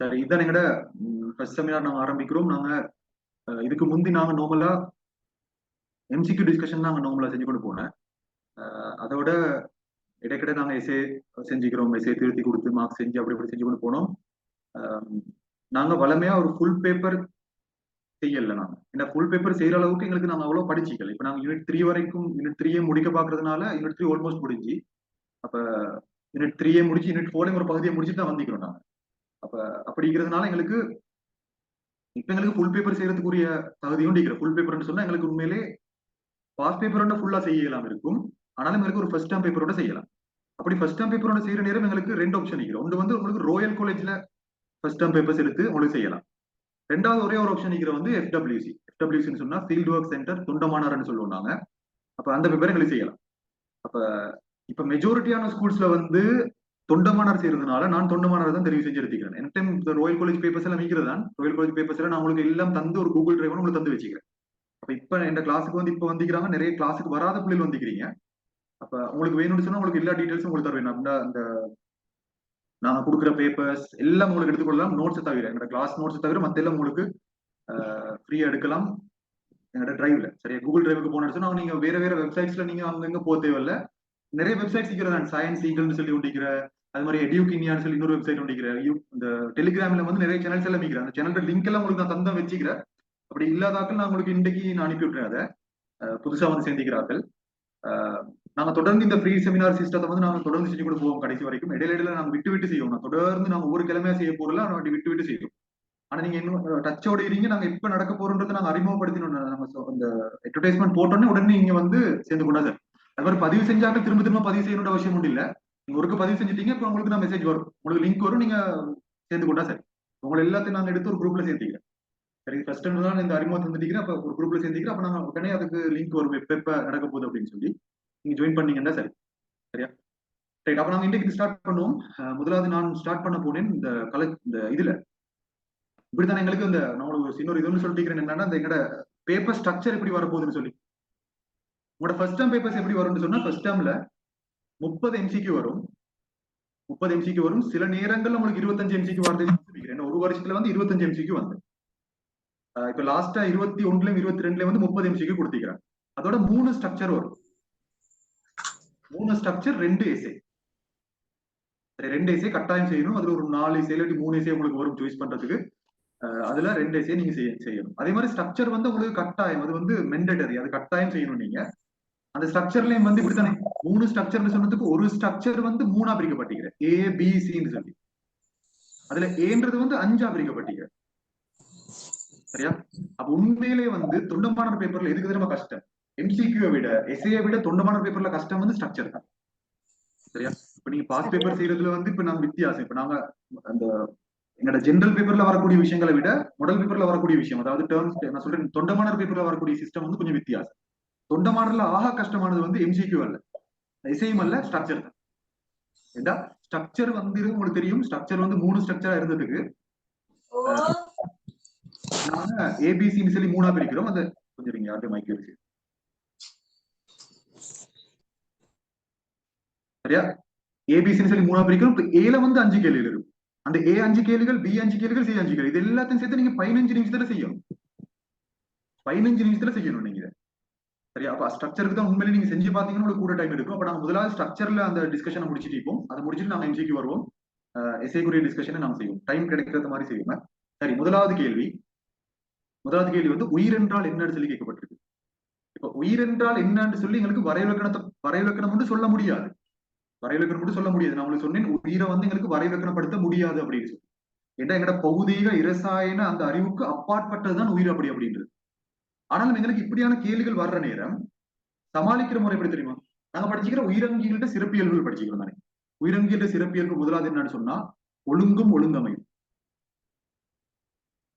சரி, இதான் எங்கட ஃபர்ஸ்ட் செமினார் நாங்க ஆரம்பிக்கிறோம். நாங்க இதுக்கு முந்தி நாங்க நார்மலா எம்சிக்யூ டிஸ்கஷன் நாங்க நார்மலா செஞ்சு கொண்டு போனேன். அதோட இடைக்கிட நாங்க எஸ்ஏ செஞ்சுக்கிறோம். எஸ்ஏ திருத்தி கொடுத்து மார்க்ஸ் செஞ்சு அப்படி இப்படி செஞ்சு கொண்டு போனோம். நாங்க வளமையா ஒரு ஃபுல் பேப்பர் செய்யல. நாங்க இந்த ஃபுல் பேப்பர் செய்யற அளவுக்கு எங்களுக்கு நாங்க அவ்வளவு படிச்சிக்கல. இப்ப நாங்க யூனிட் 3 வரைக்கும் யூனிட் 3 முடிக்க பாக்குறதுனால யூனிட் 3 ஆல்மோஸ்ட் முடிஞ்சு. அப்ப யூனிட் 3 முடிச்சு யூனிட் 4 ஒரு பகுதியை முடிச்சுட்டு தான் வந்திக்கிறோம் நாங்க. அப்ப அப்படிங்கிறதுனால எங்களுக்கு இப்ப எங்களுக்கு ஃபுல் பேப்பர் செய்யறதுக்குரிய தகுதியும் இருக்கிற ஃபுல் பேப்பர்னு சொன்னா எங்களுக்கு உண்மையிலே பாஸ் பேப்பரோட ஃபுல்லா செய்யலாம் இருக்கும். ஆனாலும் எங்களுக்கு ஒரு ஃபர்ஸ்ட் டேர்ம் பேப்பரோட செய்யலாம். அப்படி ஃபர்ஸ்ட் டேர்ம் பேப்பரோட செய்யற நேரம் எங்களுக்கு ரெண்டு ஆப்ஷன் இருக்கிறோம். ஒன்று வந்து உங்களுக்கு ரோயல் காலேஜ்ல ஃபர்ஸ்ட் டேர்ம் பேப்பர்ஸ் எடுத்து உங்களுக்கு செய்யலாம். ரெண்டாவது ஒரே ஒரு ஆப்ஷன் இருக்கிற வந்து எஃப்டபிள்யூசி. எஃப்டபிள்யூசின்னு சொன்னா ஃபீல்டு ஒர்க் சென்டர் தொண்டமானார்னு சொல்லுவோம் நாங்க. அப்ப அந்த பேப்பர் எங்களுக்கு செய்யலாம். அப்ப இப்ப மெஜாரிட்டியான ஸ்கூல்ஸ்ல வந்து தொண்டமானார் செய்யறதுனால நான் தொண்டமானார் தான் தெரிவு செஞ்சு எடுத்துக்கிறேன். என் டைம் இந்த ரோயல் காலேஜ் பேப்பர்ஸ் எல்லாம் வைக்கிறதான் ரோயல் காலேஜ் பேப்பர்ஸ் எல்லாம் நான் உங்களுக்கு எல்லாம் தந்து ஒரு கூகுள் டிரைவ் உங்களுக்கு தந்து வச்சுக்கிறேன். அப்ப இப்ப இந்த கிளாஸுக்கு வந்து இப்ப வந்துக்கிறாங்க, நிறைய கிளாஸுக்கு வராத பிள்ளைகள் வந்துக்கிறீங்க. அப்ப உங்களுக்கு வேணும்னு சொன்னா உங்களுக்கு எல்லா டீடைல்ஸும் உங்களுக்கு தருவேன். அந்த நாங்க கொடுக்குற பேப்பர்ஸ் எல்லாம் உங்களுக்கு எடுத்துக்கொள்ளலாம். நோட்ஸ் தவிர எங்களோட கிளாஸ் நோட்ஸ் தவிர மத்த எல்லாம் உங்களுக்கு ஃப்ரீயா எடுக்கலாம் எங்களோட டிரைவ்ல. சரியா, கூகுள் டிரைவுக்கு போனோம்னு சொன்னா நீங்க வேற வேற வெப்சைட்ஸ்ல நீங்க அங்கங்க போக தேவையில்ல. நிறைய வெப்சைட்ஸ் இருக்கிறதா சயின்ஸ் ஈகிள்னு சொல்லி ஒட்டிக்கிற, அது மாதிரி எடியூகினியான்னு சொல்லி இன்னொரு வெப்சைட் ஒட்டிக்கிற, இந்த டெலிகிராம்ல வந்து நிறைய சேனல்ஸ் எல்லாம் வைக்கிறேன். அந்த சேனல் லிங்க் எல்லாம் உங்களுக்கு நான் தந்தா வச்சுக்கிறேன். அப்படி இல்லாதாக்கள் நான் உங்களுக்கு இன்றைக்கு நான் அனுப்பி விட்டுறேன். அதை புதுசா வந்து சேர்ந்திக்கிறார்கள். நாங்க தொடர்ந்து இந்த ஃப்ரீ செமினார் சிஸ்டத்தை வந்து நாங்க தொடர்ந்து செஞ்சு கூட போவோம் கடைசி வரைக்கும். இடையில நாங்க விட்டு விட்டு செய்வோம். நான் தொடர்ந்து நாங்க ஒவ்வொரு கிழமையா செய்ய போறல நாங்க விட்டு விட்டு செய்வோம். ஆனா நீங்க இன்னும் டச்சோட இருங்க. நாங்க இப்ப நடக்க போறோன்றதை நாங்க அறிமுகப்படுத்தினோம். நம்ம அந்த அட்வர்டைஸ்மெண்ட் போட்டோன்னே உடனே நீங்க வந்து சேர்ந்து கொண்டா சார். அது மாதிரி பதிவு செஞ்சாக்க திரும்ப திரும்ப பதிவு செய்யணுன்ற அவசியம் ஒன்றும் இல்ல. நீங்க ஒருக்க பதிவு செஞ்சுட்டீங்க, இப்ப உங்களுக்கு நான் மெசேஜ் வரும், உங்களுக்கு லிங்க் வரும், நீங்க சேர்ந்து கொண்டா சரி. உங்களை எல்லாத்தையும் நாங்க எடுத்து ஒரு குரூப்ல சேர்த்துக்கிறேன். சரி, ஃபர்ஸ்ட் டைம் தான் இந்த அறிமுகம் தந்துட்டீங்கன்னா அப்ப ஒரு குரூப்ல சேர்த்துக்கிறேன். அப்ப நாங்க உடனே அதுக்கு லிங்க் வரும் எப்ப நடக்க போகுது அப்படின்னு சொல்லி நீங்க ஜாயின் பண்ணீங்கன்னா சரி. சரியா, ரைட். அப்ப நாங்க இன்றைக்கு ஸ்டார்ட் பண்ணுவோம். முதலாவது நான் ஸ்டார்ட் பண்ண போனேன் இந்த இதுல இப்படித்தான் எங்களுக்கு இந்த நம்மளுக்கு இன்னொரு இதுன்னு சொல்லிட்டு என்னன்னா இந்த எங்கட பேப்பர் ஸ்ட்ரக்சர் எப்படி வரப்போகுதுன்னு சொல்லி. உங்களோட ஃபர்ஸ்ட் டேர்ம் பேப்பர்ஸ் எப்படி வரும்னு சொன்னா ஃபர்ஸ்ட் டேர்ம்ல 30 எம்சிக்கு வரும். 30 எம்சிக்கு வரும். சில நேரங்கள்ல உங்களுக்கு 25 எம்சிக்கு வருது. ஒரு வருஷத்துல வந்து 25 எம்சிக்கு வந்து இப்ப லாஸ்டா 21 22 வந்து 30 எம்சிக்கு கொடுத்திருக்கிறேன். அதோட 3 ஸ்ட்ரக்சர் வரும். 3 ஸ்ட்ரக்சர் 2 எஸ்ஏ. 2 எஸ்ஏ கட்டாயம் செய்யணும். அதுல ஒரு 4 எஸ்ஏ இல்லாட்டி 3 எஸ்ஏ உங்களுக்கு வரும் சாய்ஸ் பண்றதுக்கு. அதுல 2 எஸ்ஏ நீங்க செய்யணும். அதே மாதிரி ஸ்ட்ரக்சர் வந்து உங்களுக்கு கட்டாயம், அது வந்து மெண்டட்டரி, அது கட்டாயம் செய்யணும். நீங்க அந்த ஸ்ட்ரக்சர்லயும் வந்து இப்படித்தானே 3 ஸ்ட்ரக்சர்னு சொன்னதுக்கு ஒரு ஸ்ட்ரக்சர் வந்து 3ஆ பிரிக்கப்பட்டிருக்கிற ABCன்னு சொல்லி. அதுல ஏன்றது வந்து 5ஆ பிரிக்கப்பட்டிருக்கிற. சரியா, அப்ப உண்மையிலேயே வந்து தொண்டமானார் பேப்பர்ல எதுக்கு தெரியுமா கஷ்டம்? எம்சிக்யூ விட எஸ்ஏ விட தொண்டமானார் பேப்பர்ல கஷ்டம் வந்து ஸ்ட்ரக்சர் தான். சரியா, இப்ப நீங்க பாஸ் பேப்பர் செய்யறதுல வந்து இப்ப நாங்க வித்தியாசம். இப்ப நாங்க அந்த எங்களோட ஜெனரல் பேப்பர்ல வரக்கூடிய விஷயங்களை விட மாடல் பேப்பர்ல வரக்கூடிய விஷயம், அதாவது டேர்ம்ஸ் நான் சொல்றேன், தொண்டமானார் பேப்பர்ல வரக்கூடிய சிஸ்டம் வந்து கொஞ்சம் வித்தியாசம். தொண்டமானர்ல ஆக கஷ்டமானது வந்து எம்சிக்யூ அல்ல, எஸ்ஐஎம் அல்ல, ஸ்ட்ரக்சர் தான். ஏண்டா ஸ்ட்ரக்சர் வந்து உங்களுக்கு தெரியும், ஸ்ட்ரக்சர் வந்து 3 ஸ்ட்ரக்சரா இருந்ததுக்கு நாங்க ஏபிசின்னு சொல்லி 3ஆ பிரிக்கிறோம். அது கொஞ்சம் நீங்க யார்கிட்ட மைக் இருக்கு. சரியா, ஏபிசின்னு சொல்லி 3ஆ பிரிக்கிறோம். இப்ப ஏல வந்து 5 கேள்விகள் இருக்கும். அந்த ஏ 5 கேள்விகள், பி 5 கேள்விகள், சி 5 கேள்வி, இது எல்லாத்தையும் சேர்த்து நீங்க 15 நிமிஷத்துல செய்யணும். 15 நிமிஷத்துல செய்யணும் நீங்க. சரியா, அப்ப ஸ்ட்ரக்சருக்கு தான் உண்மையிலே நீங்க செஞ்சு பாத்தீங்கன்னா உங்களுக்கு கூட டைம் எடுக்கும். அப்ப நாங்க முதலாவது ஸ்ட்ரக்சர்ல அந்த டிஸ்கஷனை முடிச்சுட்டு இருப்போம். அதை முடிச்சுட்டு நாங்க எம்சிக்கு வருவோம். எஸ்ஐக்குரிய டிஸ்கஷனை நாங்க செய்வோம். டைம் கிடைக்கிறது மாதிரி செய்வோம். சரி, முதலாவது கேள்வி வந்து உயிர் என்றால் என்னன்னு சொல்லி கேட்கப்பட்டிருக்கு. இப்ப உயிர் என்றால் என்னன்னு சொல்லி எங்களுக்கு வரைவிலக்கணம் மட்டும் சொல்ல முடியாது. வரைவிலக்கணம் மட்டும் சொல்ல முடியாது. நான் உங்களுக்கு சொன்னேன், உயிரை வந்து எங்களுக்கு வரைவிலக்கணப்படுத்த முடியாது அப்படின்னு சொல்லி. ஏன்னா எங்கட பௌதீக இரசாயன அந்த அறிவுக்கு அப்பாற்பட்டதுதான் உயிர் அப்படி அப்படின்றது. ஆனாலும் எங்களுக்கு இப்படியான கேள்விகள் வர்ற நேரம் சமாளிக்கிற முறை எப்படி தெரியுமா? நாங்க படிச்சுக்கிற உயிரங்கியல்கிட்ட சிறப்பியல்புகள் படிச்சுக்கிறோம் தானே. உயிரங்கியல்ட சிறப்பியல்பு முதலாவது என்னன்னு சொன்னா ஒழுங்கும் ஒழுங்கமைப்பு.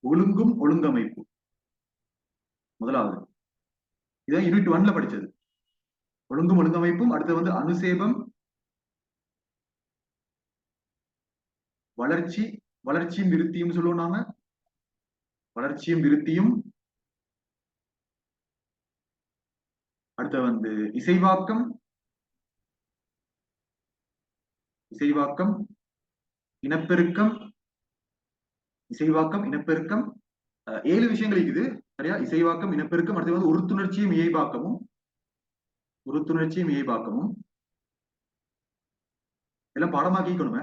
ஒழுங்கும் ஒழுங்கமைப்பு முதலாவது. இதான் யூனிட் 1ல படிச்சது. ஒழுங்கும் ஒழுங்கமைப்பும். அடுத்து வந்து அனுசேபம், வளர்ச்சி, வளர்ச்சியும் விருத்தியும் சொல்லுவோம் நாங்க. வளர்ச்சியும் விருத்தியும். அடுத்து வந்து இசைவாக்கம், இசைவாக்கம், இனப்பெருக்கம், இசைவாக்கம், இனப்பெருக்கம், 7 விஷயங்கள் இருக்குது. சரியா? இசைவாக்கம், இனப்பெருக்கம், அடுத்து வந்து உறுத்துணர்ச்சியும் இயைபாக்கமும், உறுத்துணர்ச்சியும் இயைபாக்கமும் எல்லாம் பாடமாக்கிக்கணுமே.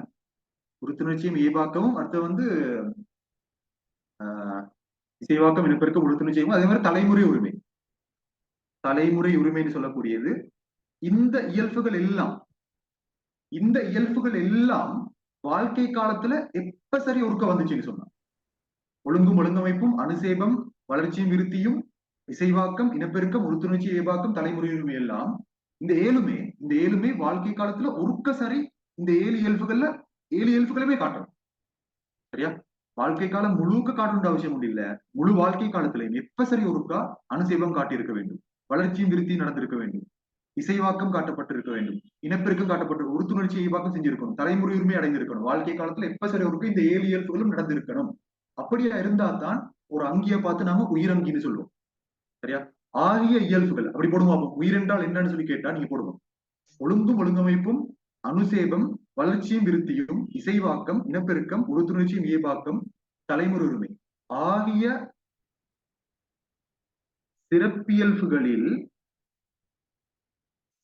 உறுத்துணர்ச்சியும் இயைபாக்கமும், அடுத்து வந்து இசைவாக்கம், இனப்பெருக்கம், உறுத்துணர்ச்சியும், அதே மாதிரி தலைமுறை உரிமை. தலைமுறை உரிமைன்னு சொல்லக்கூடியது இந்த இயல்புகள் எல்லாம், இந்த இயல்புகள் எல்லாம் வாழ்க்கை காலத்துல எப்ப சரி ஒருக்க வந்துச்சுன்னு சொன்னா, ஒழுங்கும் ஒழுங்கமைப்பும் அனுசேபம் வளர்ச்சியும் விருத்தியும் இசைவாக்கம் இனப்பெருக்கம் உறுத்துணர்ச்சி இயல்பாக்கம் தலைமுறை உரிமை எல்லாம் இந்த ஏழுமே வாழ்க்கை காலத்துல ஒருக்க சரி இந்த 7 இயல்புகள்ல 7 இயல்புகளுமே காட்டணும். சரியா? வாழ்க்கை காலம் முழுக்க காட்டணுன்ற அவசியம் ஒன்று இல்ல. முழு வாழ்க்கை காலத்திலையும் எப்ப சரி ஒருக்கா அனுசேபம் காட்டியிருக்க வேண்டும், வளர்ச்சியும் விருத்தியும் நடந்திருக்க வேண்டும், இசைவாக்கம் காட்டப்பட்டிருக்க வேண்டும், இனப்பெருக்கம் காட்டப்பட்டு உறுத்துணர்ச்சி இயல்பாக்கம் செஞ்சிருக்கணும், தலைமுறை உரிமை அடைந்திருக்கணும். வாழ்க்கை காலத்துல எப்ப சரி ஒருக்கு இந்த 7 இயல்புகளும் நடந்திருக்கணும். அப்படியா இருந்தா தான் ஒரு அங்கியை பார்த்து நாம உயிரங்கின்னு சொல்லுவோம். சரியா? ஆகிய இயல்புகள் அப்படி போடுவோம். உயிர் என்றால் என்னன்னு சொல்லி கேட்டா நீங்க போடுவோம். ஒழுங்கும் ஒழுங்கமைப்பும் அனுசேபம் வளர்ச்சியும் விருத்தியும் இசைவாக்கம் இனப்பெருக்கம் உறுத்துணர்ச்சியும் இயல்பாக்கம் தலைமுறை உரிமை ஆகிய சிறப்பியல்புகளில்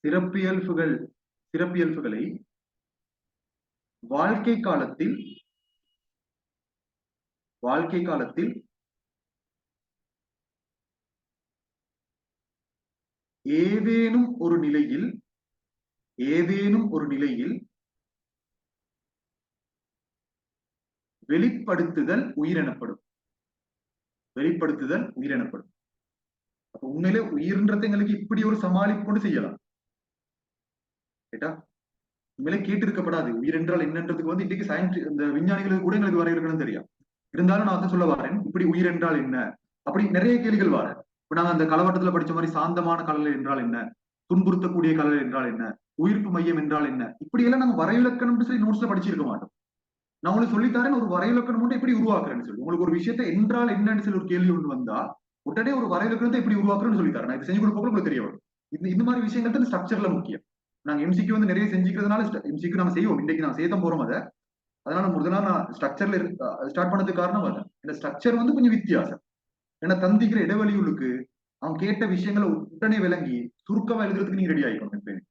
சிறப்பியல்புகளை வாழ்க்கை காலத்தில் ஏதேனும் ஒரு நிலையில் வெளிப்படுத்துதல் உயிரெனப்படும். அப்ப உண்மையிலே உயிர்ன்றதை எங்களுக்கு இப்படி ஒரு சமாளிப்பு கொண்டு செய்யலாம். கேட்டா உண்மையிலே கேட்டு இருக்கப்படாது. உயிர் என்றால் என்னன்றதுக்கு வந்து இன்னைக்கு சயின்ஸ் இந்த விஞ்ஞானிகளுக்கு கூட எங்களுக்கு வரையறுக்கணும் தெரியும். இருந்தாலும் நான் சொல்ல வரேன், இப்படி உயிர் என்றால் என்ன, அப்படி நிறைய கேள்விகள் வர. இப்ப நாங்க அந்த களவட்டத்துல படிச்ச மாதிரி சாந்தமான கலலை என்றால் என்ன, துன்புறுத்தக்கூடிய கலலை என்றால் என்ன, உயிர்ப்பு மையம் என்றால் என்ன, இப்படி எல்லாம் நாங்க வரைவிலக்கணம்னு சொல்லி நோட்ஸ்ல படிச்சிருக்க மாட்டோம். நான் உங்களுக்கு சொல்லித்தரேன் ஒரு வரைவிலக்கணம் மட்டும் எப்படி உருவாக்குறேன்னு சொல்லி. உங்களுக்கு ஒரு விஷயத்தை என்றால் என்னன்னு சொல்லி ஒரு கேள்வி ஒன்று வந்தா உடனே ஒரு வரைவிலக்கணத்தை எப்படி உருவாக்குறேன்னு சொல்லித்தரேன். நான் இது செஞ்சு கொடுப்போம் உங்களுக்கு தெரிய வரும். இந்த மாதிரி விஷயங்கள் தான் ஸ்ட்ரக்சர்ல முக்கியம். நாங்க எம்சிக்கு வந்து நிறைய செஞ்சுக்கிறதுனால எம்சிக்கு நாங்க செய்வோம். இன்னைக்கு நாங்க சேர்த்த போறோம் அதை. அதனால முதல்ல நான் ஸ்ட்ரக்சர்ல ஸ்டார்ட் பண்ணதுக்கு காரணம் அது. இந்த ஸ்ட்ரக்சர் வந்து கொஞ்சம் வித்தியாசம். ஏன்னா தந்திக்கிற இடைவெளிகளுக்கு அவன் கேட்ட விஷயங்களை உடனே விளங்கி சுருக்கமா எழுதுறதுக்கு நீங்க ரெடி ஆகிக்கணும்.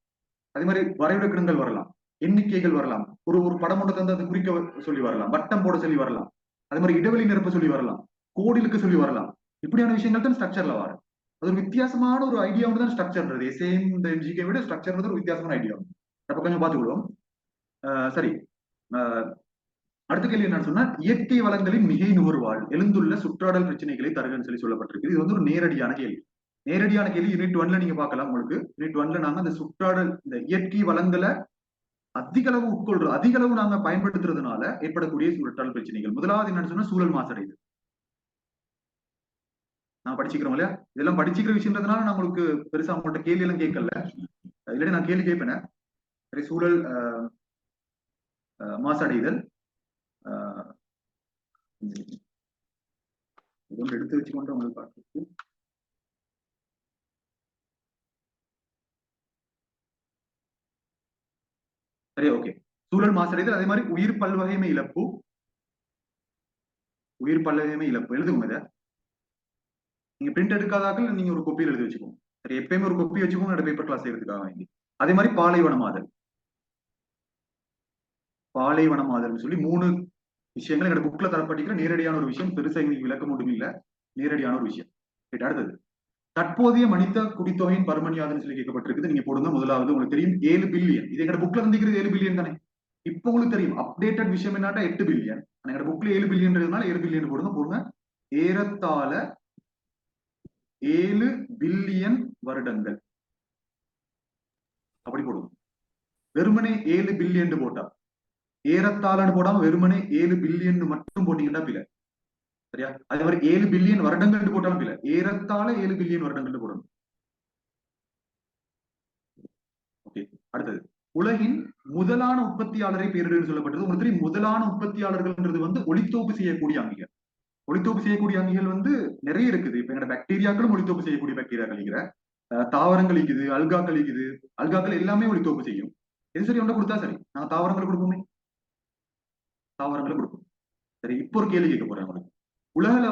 அதே மாதிரி வரைவிலக்கணங்கள் வரலாம், எண்ணிக்கைகள் வரலாம், ஒரு படம் ஒன்று தந்து அதை குறிக்க சொல்லி வரலாம், வட்டம் போட சொல்லி வரலாம், அதே மாதிரி இடைவெளி நிரப்ப சொல்லி வரலாம், கோடிலுக்கு சொல்லி வரலாம். இப்படியான விஷயங்கள் தான் ஸ்ட்ரக்சர்ல வரும். அது ஒரு வித்தியாசமான ஒரு ஐடியா தான் ஸ்ட்ரக்சர்ன்றது. எஸ்ஏஎம் இந்த எம்ஜிகே விட ஸ்ட்ரக்சர்ன்றது ஒரு வித்தியாசமான ஐடியா. அப்ப கொஞ்சம் பார்த்துக்கிடுவோம். சரி, அடுத்த கேள்வி என்ன சொன்னா, இயற்கை வளங்களின் மிகை நுகர்வால் எழுந்துள்ள சுற்றாடல் பிரச்சனைகளை தருகன்னு சொல்லி சொல்லப்பட்டிருக்கு. இது வந்து ஒரு நேரடியான கேள்வி. யூனிட் 1ல நீங்க பார்க்கலாம். உங்களுக்கு யூனிட் 1ல நாங்க அந்த சுற்றாடல் இந்த இயற்கை வளங்களை அதிக அளவு நாங்க பயன்படுத்துறதுனால ஏற்படக்கூடிய சுற்றாடல் பிரச்சனைகள். முதலாவது என்னன்னு சொன்னா சூழல் மாசடைது. நான் படிச்சுக்கிறோம் இல்லையா? இதெல்லாம் படிச்சுக்கிற விஷயம்ன்றதுனால நான் உங்களுக்கு பெருசா உங்கள்கிட்ட கேள்வி எல்லாம் கேட்கல. இல்லாட்டி நான் கேள்வி கேட்பேன். சரி, சூழல் மாசடைதல் எடுத்து வச்சுக்கொண்டு உங்களுக்கு பார்த்து சரி, ஓகே. சூழல் மாசடைதல், அதே மாதிரி உயிர் பல்வகைமை இழப்பு எழுதுவோம். இதை நீங்க பிரிண்ட் எடுக்காதாக்கள் நீங்க ஒரு கொப்பியில் எழுதி வச்சுக்கோங்க. சரி, எப்பயுமே ஒரு கொப்பி வச்சுக்கோங்க பேப்பர் கிளாஸ் செய்யறதுக்காக வேண்டி. அதே மாதிரி பாலைவனமாதல் சொல்லி 3 விஷயங்கள் எங்க புக்ல தரப்பட்டிருக்கிற நேரடியான ஒரு விஷயம். பெருசா எங்களுக்கு விளக்கம் மட்டும் இல்ல, நேரடியான ஒரு விஷயம். அடுத்தது தற்போதைய மனித குடித்தொகையின் பருமனியாதுன்னு சொல்லி கேட்கப்பட்டிருக்குது. நீங்க போடுங்க. முதலாவது உங்களுக்கு தெரியும் 7 பில்லியன். இது எங்க புக்ல தந்திக்கிறது 7 பில்லியன் தானே. இப்ப உங்களுக்கு தெரியும் அப்டேட்டட் விஷயம் என்னன்னா 8 பில்லியன். எங்க புக்ல 7 பில்லியன்றதுனால 7 பில்லியன் போடுங்க. ஏறத்தாழ 7 பில்லியன் வருடங்கள் அப்படி போடுவோம். வெறுமனே 7 பில்லியன் போட்டா, ஏறத்தாழன்னு போடாம வெறுமனே 7 பில்லியன் மட்டும் போட்டீங்கன்னா பில. சரியா? அதே மாதிரி 7 பில்லியன் வருடங்கள் போட்டாலும் பில. ஏறத்தாழ 7 பில்லியன் வருடங்கள் போடணும். ஓகே. அடுத்தது உலகின் முதலான உற்பத்தியாளரை பேரிடர் சொல்லப்பட்டது. உங்களுக்கு தெரியும் முதலான உற்பத்தியாளர்கள்ன்றது வந்து ஒளித்தோப்பு செய்யக்கூடிய அங்கிகள். ஒளித்தோப்பு செய்யக்கூடிய அங்கிகள் வந்து நிறைய இருக்குது. இப்ப எங்க பாக்டீரியாக்களும் ஒளித்தோப்பு செய்யக்கூடிய பாக்டீரியாக்கள் இருக்கிற, தாவரங்கள் இருக்குது, அல்காக்கள் இருக்குது. அல்காக்கள் எல்லாமே ஒளித்தோப்பு செய்யும். எது சரி ஒன்றை கொடுத்தா சரி. நாங்க தாவரங்களை கொடுப்போமே, தாவரங்களை கொடுப்போம். சரி, இப்போ ஒரு கேள்வி கேட்க போறேன் உங்களுக்கு. உலகில வந்து